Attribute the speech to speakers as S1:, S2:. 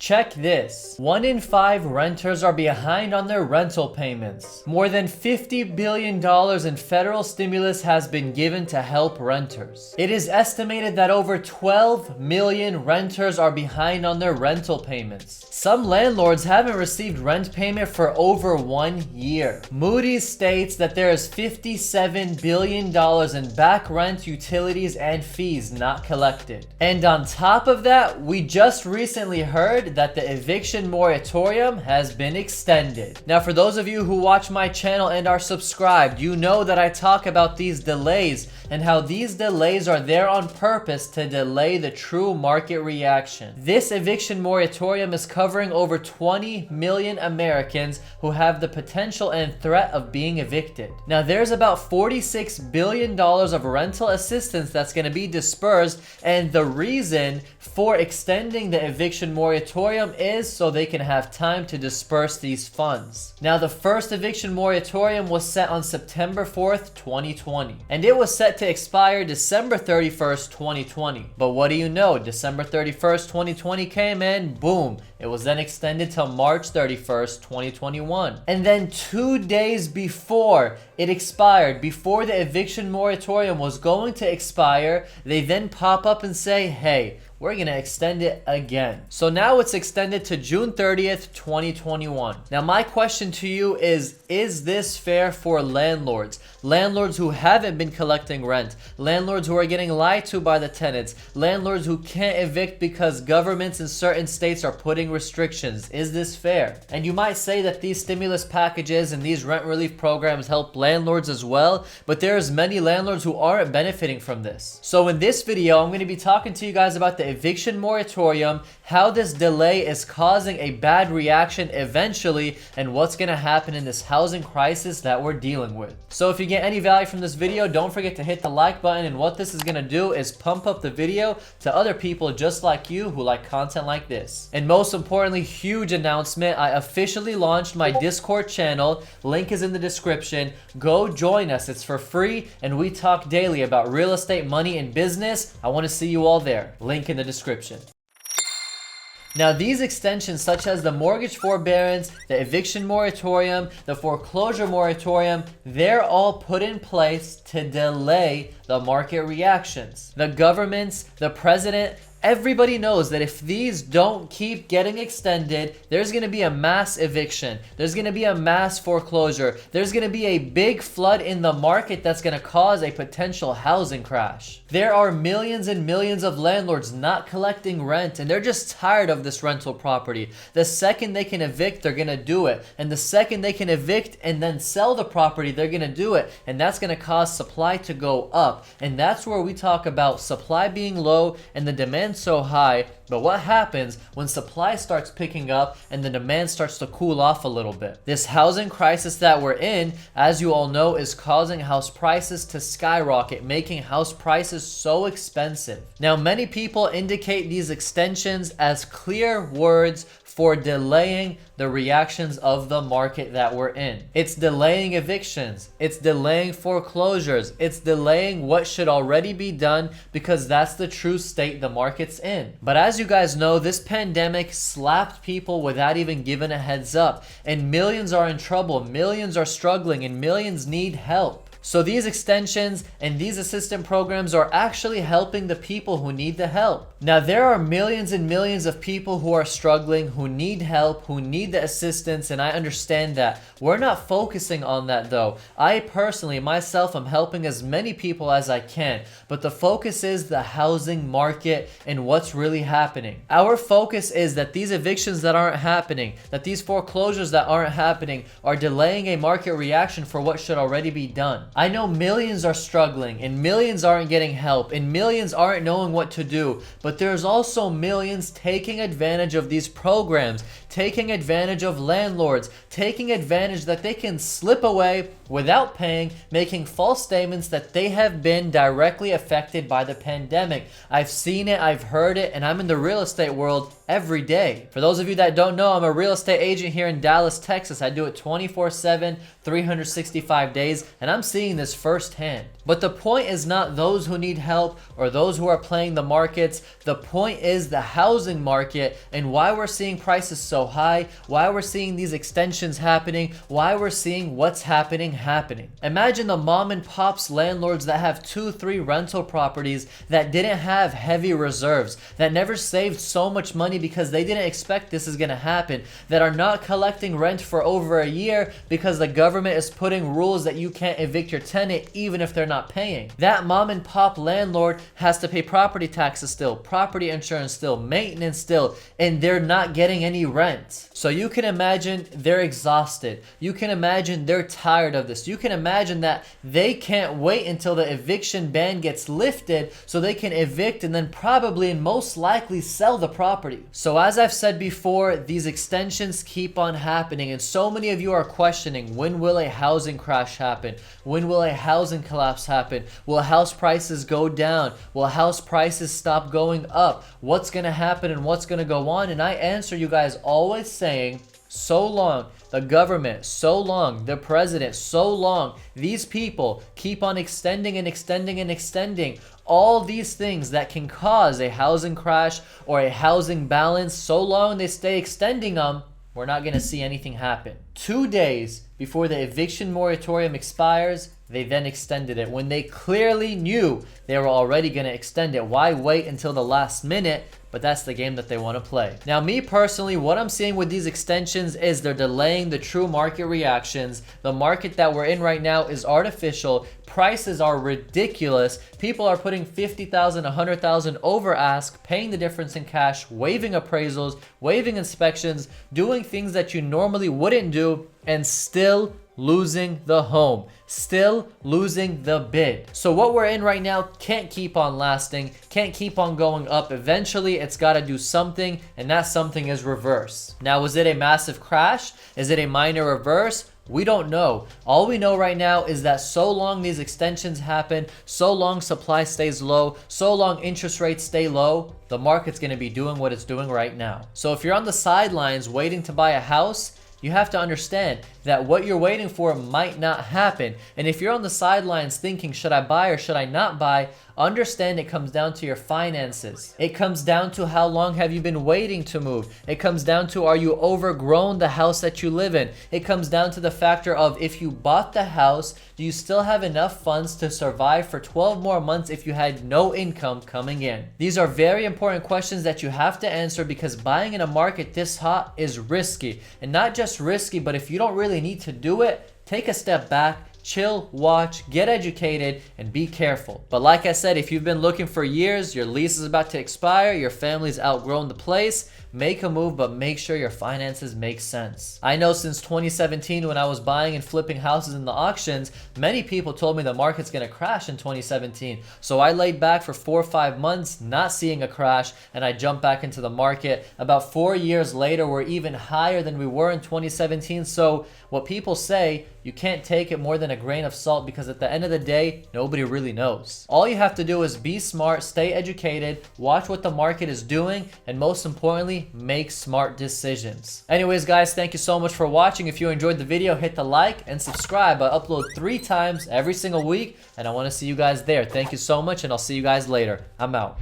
S1: Check this. 1 in 5 renters are behind on their rental payments. More than $50 billion in federal stimulus has been given to help renters. It is estimated that over 12 million renters are behind on their rental payments. Some landlords haven't received rent payment for over 1 year. Moody states that there is $57 billion in back rent, utilities, and fees not collected. And on top of that, we just recently heard that the eviction moratorium has been extended. Now, for those of you who watch my channel and are subscribed, you know that I talk about these delays and how these delays are there on purpose to delay the true market reaction. This eviction moratorium is covering over 20 million Americans who have the potential and threat of being evicted. Now, there's about $46 billion of rental assistance that's going to be dispersed, and the reason for extending the eviction moratorium is so they can have time to disperse these funds. Now, the first eviction moratorium was set on September 4th, 2020, and it was set to expire December 31st, 2020. But what do you know? December 31st, 2020 came and boom, it was then extended till March 31st, 2021. And then 2 days before it expired, before the eviction moratorium was going to expire, they then pop up and say, hey, we're gonna extend it again. So now it's extended to June 30th, 2021. Now my question to you is this fair for landlords? Landlords who haven't been collecting rent, landlords who are getting lied to by the tenants, landlords who can't evict because governments in certain states are putting restrictions. Is this fair? And you might say that these stimulus packages and these rent relief programs help landlords as well, but there's many landlords who aren't benefiting from this. So in this video, I'm going to be talking to you guys about the eviction moratorium, how this delay is causing a bad reaction eventually, and what's going to happen in this housing crisis that we're dealing with. So if you get any value from this video, don't forget to hit the like button, and what this is going to do is pump up the video to other people just like you who like content like this. And most importantly, huge announcement, I officially launched my Discord channel. Link is in the description. Go join us. It's for free, and we talk daily about real estate, money, and business. I want to see you all there. Link in the description. Now, these extensions, such as the mortgage forbearance, the eviction moratorium, the foreclosure moratorium, they're all put in place to delay the market reactions. The governments, the president, everybody knows that if these don't keep getting extended, there's going to be a mass eviction. There's going to be a mass foreclosure. There's going to be a big flood in the market that's going to cause a potential housing crash. There are millions and millions of landlords not collecting rent, and they're just tired of this rental property. The second they can evict, they're going to do it. And the second they can evict and then sell the property, they're going to do it. And that's going to cause supply to go up. And that's where we talk about supply being low and the demand so high. But what happens when supply starts picking up and the demand starts to cool off a little bit? This housing crisis that we're in, as you all know, is causing house prices to skyrocket, making house prices so expensive. Now, many people indicate these extensions as clear words for delaying the reactions of the market that we're in. It's delaying evictions. It's delaying foreclosures. It's delaying what should already be done because that's the true state the market's in. But as you guys know, this pandemic slapped people without even giving a heads up. And millions are in trouble. Millions are struggling and millions need help. So these extensions and these assistance programs are actually helping the people who need the help. Now, there are millions and millions of people who are struggling, who need help, who need the assistance, and I understand that. We're not focusing on that though. I personally, myself, am helping as many people as I can, but the focus is the housing market and what's really happening. Our focus is that these evictions that aren't happening, that these foreclosures that aren't happening are delaying a market reaction for what should already be done. I know millions are struggling and millions aren't getting help and millions aren't knowing what to do, but there's also millions taking advantage of these programs, taking advantage of landlords, taking advantage that they can slip away without paying, making false statements that they have been directly affected by the pandemic. I've seen it, I've heard it, and I'm in the real estate world. every day. For those of you that don't know, I'm a real estate agent here in Dallas, Texas. I do it 24/7, 365 days, and I'm seeing this firsthand. But the point is not those who need help or those who are playing the markets. The point is the housing market and why we're seeing prices so high, why we're seeing these extensions happening, why we're seeing what's happening. Imagine the mom and pops landlords that have 2-3 rental properties that didn't have heavy reserves, that never saved so much money because they didn't expect this is going to happen, that are not collecting rent for over a year because the government is putting rules that you can't evict your tenant even if they're not paying. That mom and pop landlord has to pay property taxes still, property insurance still, maintenance still, and they're not getting any rent. So you can imagine they're exhausted. You can imagine they're tired of this. You can imagine that they can't wait until the eviction ban gets lifted so they can evict and then probably and most likely sell the property. So as I've said before, these extensions keep on happening, and so many of you are questioning, when will a housing crash happen? When will a housing collapse happen? Will house prices go down? Will house prices stop going up? What's going to happen and what's going to go on? And I answer you guys always saying, so long the government, so long the president, so long these people keep on extending and extending and extending all these things that can cause a housing crash or a housing balance, so long they stay extending them, we're not going to see anything happen. 2 days before the eviction moratorium expires, they then extended it when they clearly knew they were already going to extend it. Why wait until the last minute? But that's the game that they want to play. Now, me personally, what I'm seeing with these extensions is they're delaying the true market reactions. The market that we're in right now is artificial. Prices are ridiculous. People are putting $50,000, $100,000 over ask, paying the difference in cash, waiving appraisals, waiving inspections, doing things that you normally wouldn't do, and still losing the home, still losing the bid. So what we're in right now can't keep on lasting, can't keep on going up. Eventually it's got to do something, and that something is reverse. Now, was it a massive crash? Is it a minor reverse? We don't know. All we know right now is that so long these extensions happen, so long supply stays low, so long interest rates stay low, the market's going to be doing what it's doing right now. So if you're on the sidelines waiting to buy a house, you have to understand that what you're waiting for might not happen. And if you're on the sidelines thinking, should I buy or should I not buy? Understand it comes down to your finances. It comes down to how long have you been waiting to move. It comes down to, are you overgrown the house that you live in? It comes down to the factor of, if you bought the house, do you still have enough funds to survive for 12 more months if you had no income coming in? These are very important questions that you have to answer, because buying in a market this hot is risky. And not just risky, but if you don't really need to do it, take a step back, chill, watch, get educated, and be careful. But like I said, if you've been looking for years, your lease is about to expire, your family's outgrown the place, make a move, but make sure your finances make sense. I know since 2017, when I was buying and flipping houses in the auctions, many people told me the market's gonna crash in 2017. So I laid back for 4 or 5 months, not seeing a crash, and I jumped back into the market. About 4 years later, we're even higher than we were in 2017. So what people say, you can't take it more than a grain of salt, because at the end of the day, nobody really knows. All you have to do is be smart, stay educated, watch what the market is doing, and most importantly, make smart decisions. Anyways, guys, thank you so much for watching. If you enjoyed the video, hit the like and subscribe. I upload 3 times every single week, and I want to see you guys there. Thank you so much, and I'll see you guys later. I'm out.